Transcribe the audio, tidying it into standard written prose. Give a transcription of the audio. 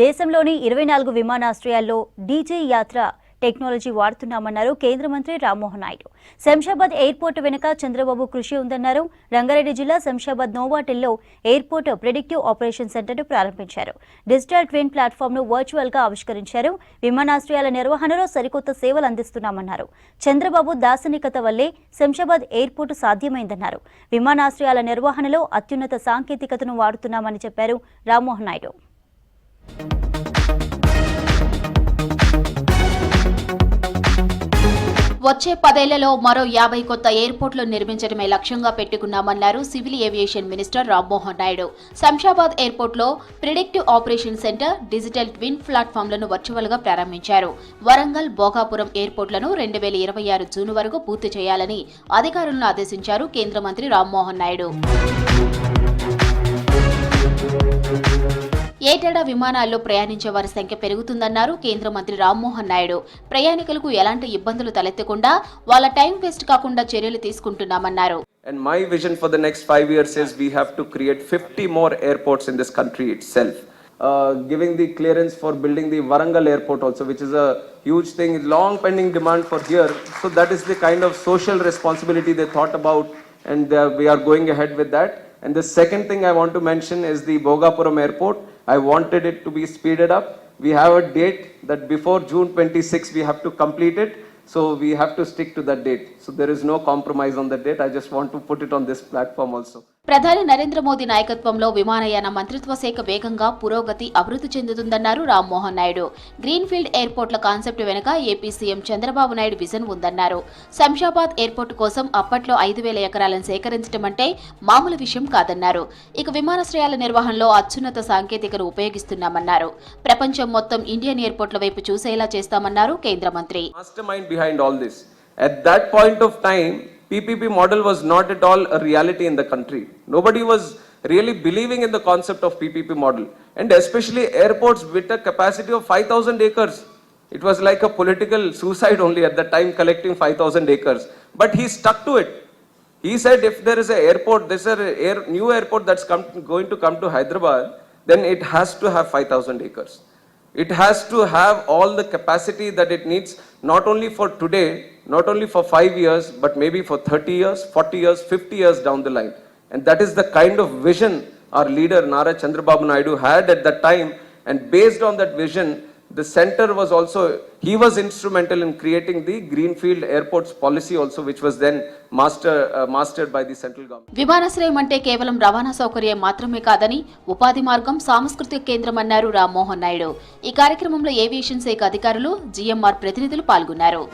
దేశంలోని 24 విమానాశ్రయాల్లో డీజే యాత్ర టెక్నాలజీ వాడుతున్నామన్నారు కేంద్ర మంత్రి రామ్మోహన్ నాయుడు. శంషాబాద్ ఎయిర్పోర్ట్ వెనుక చంద్రబాబు కృషి ఉందన్నారు. రంగారెడ్డి జిల్లా శంషాబాద్ నోవాటెల్లో ఎయిర్పోర్ట్ ప్రెడిక్టివ్ ఆపరేషన్ సెంటర్ను ప్రారంభించారు. డిజిటల్ ట్విన్ ప్లాట్ఫామ్ను వర్చువల్గా ఆవిష్కరించారు. విమానాశ్రయాల నిర్వహణలో సరికొత్త సేవలు అందిస్తున్నామన్నారు. చంద్రబాబు దార్శనికత వల్లే శంషాబాద్ ఎయిర్పోర్ట్ సాధ్యమైందన్నారు. విమానాశ్రయాల నిర్వహణలో అత్యున్నత సాంకేతికతను వాడుతున్నామని చెప్పారు రామ్మోహన్ నాయుడు. వచ్చే 10 ఏళ్లలో మరో 50 కొత్త ఎయిర్పోర్టులు నిర్మించడమే లక్ష్యంగా పెట్టుకున్నామన్నారు civil aviation minister Rammohan Naidu. Shamshabad ఎయిర్పోర్టులో predictive operation centre, digital twin ప్లాట్ఫామ్లను వర్చువల్గా ప్రారంభించారు. వరంగల్, భోగాపురం ఎయిర్పోర్టులను 2026 జూన్ వరకు పూర్తి చేయాలని అధికారులను ఆదేశించారు కేంద్ర మంత్రి రామ్మోహన్ నాయుడు. ఏటేడా విమానాల్లో ప్రయాణించే వారి సంఖ్య పెరుగుతుందన్నారు కేంద్ర మంత్రి రామ్మోహన్ నాయుడు. ప్రయాణికులకు ఎలాంటి ఇబ్బందులు తలెత్తకుండా వాళ్ళ టైం వేస్ట్ కాకుండా చర్యలు తీసుకుంటున్నామన్నారు. And my vision for the next 5 years is we have to create 50 more airports in this country itself. Giving the clearance for building the Warangal airport also, which is a huge thing, long pending demand for here. So that is the kind of social responsibility they thought about, and we are going ahead with that. And the second thing I want to mention is the Bhogapuram airport. I wanted it to be speeded up. We have a date that before June 26 we have to complete it. So we have to stick to that date. So there is no compromise on that date. I just want to put it on this platform also. ప్రధాని నరేంద్ర మోదీ నాయకత్వంలో విమానయాన మంత్రిత్వ శాఖ వేగంగా పురోగతి అభివృద్ధి చెందుతుందన్నారు Rammohan Naidu. Greenfield ఎయిర్పోర్ట్ల concept వెనుక AP CM Chandrababu Naidu vision ఉందన్నారు. శంషాబాద్ ఎయిర్పోర్ట్ కోసం అప్పట్లో 5,000 ఎకరాలను సేకరించడం అంటే మామూలు విషయం కాదన్నారు. ఇక విమానాశ్రయాల నిర్వహణలో అత్యున్నత సాంకేతికను ఉపయోగిస్తున్నామన్నారు. ప్రపంచం మొత్తం ఇండియన్ ఎయిర్పోర్ట్ల వైపు చూసేలా చేస్తామన్నారు కేంద్ర మంత్రి. Mastermind behind all this. At that point of time, PPP model was not at all a reality in the country. Nobody was really believing in the concept of PPP model, and especially airports with a capacity of 5,000 acres. It was like a political suicide only at that time, collecting 5,000 acres. But he stuck to it. He said if there is an airport, this is a new airport that's going to come to Hyderabad, then it has to have 5,000 acres. It has to have all the capacity that it needs, not only for today, not only for 5 years, but maybe for 30 years, 40 years, 50 years down the line. And that is the kind of vision our leader Nara Chandrababu Naidu had at that time. And based on that vision, the center was also, he was instrumental in creating the Greenfield Airports policy also, which was then mastered by the central government. విమానాశ్రయం అంటే కేవలం రవాణా సౌకర్యం మాత్రమే కాదని ఉపాధి మార్గం, సాంస్కృతిక కేంద్రం అన్నారు రామ్మోహన్ నాయుడు. ఈ కార్యక్రమంలో ఏవియేషన్ శాఖ అధికారులు, జీఎంఆర్ ప్రతినిధులు పాల్గొన్నారు.